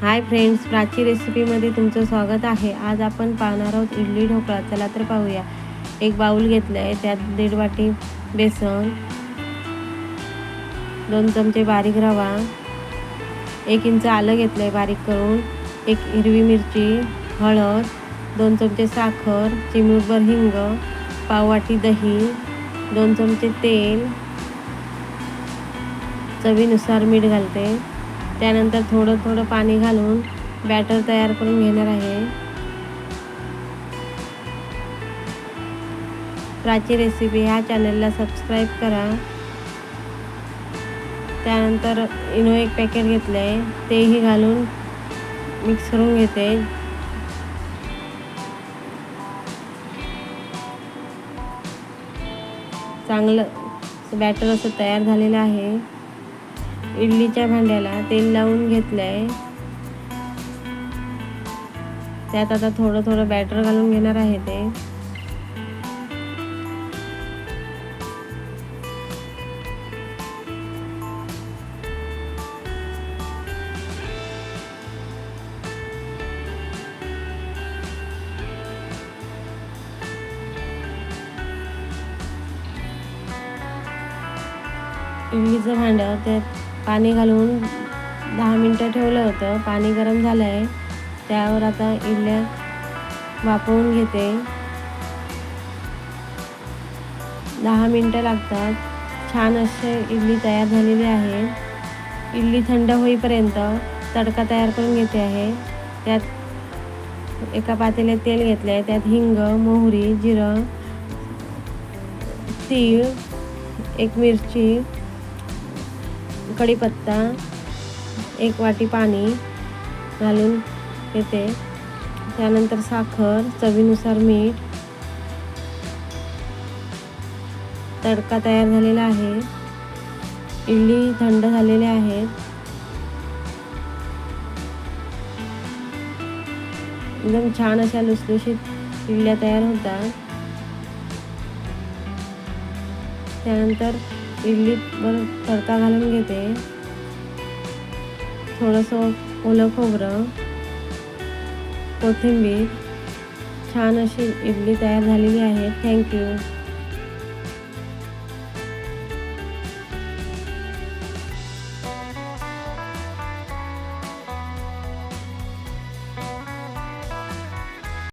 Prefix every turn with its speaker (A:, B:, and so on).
A: Hi friends, Prachi रेसिपीमध्ये तुमचं स्वागत आहे। आज आपण पाहणार आहोत इडली ढोकळा। चला तर पाहूया। एक बाउल घेतलं आहे, त्यात 1.5 वाटी बेसन, 2 चमचे बारीक रवा, 1 इंच आलं घेतलं आहे बारीक करून, 1 हिरवी मिरची, हळद, 2 चमचे साखर, चिमूटभर हिंग, पाव वाटी दही, 2 चमचे तेल, चवीनुसार मीठ घालते। त्यानंतर थोडं पाणी घालून बॅटर तयार करून घेणार आहे। प्राची रेसिपी ह्या चॅनलला सबस्क्राईब करा। त्यानंतर इनो 1 पॅकेट घेतलं आहे, तेही घालून मिक्स करून घेते। चांगलं बॅटर असं तयार झालेलं आहे। इडलीच्या भांड्याला तेल लावून घेतलं आहे, त्यात आता थोडं बॅटर घालून घेणार आहे ते। इडलीचं भांडं त्यात पाणी घालून 10 मिनटं ठेवलं होतं। पाणी गरम झालं आहे, त्यावर आता इडल्या वाफवून घेते। 10 मिनटं लागतात। छान असे इडली तयार झालेली आहे। इडली थंड होईपर्यंत तडका तयार करून घेते आहे। त्यात एका पातेल्यात तेल घेतलं आहे, त्यात हिंग, मोहरी, जिरं, तीळ, 1 मिरची, कढीपत्ता, 1 वाटी पाणी घालून घेते। त्यानंतर साखर, चवीनुसार मीठ, तडका तयार झालेला आहे। इडली थंड झालेल्या आहेत। एकदम छान अशा लुसलुशीत इडल्या तयार होतात। त्यानंतर इडलीवर तडका घालून घेते। थोडंसं ओलं खोबरं, कोथिंबीर। छान अशी इडली तयार झालेली आहे। थँक्यू।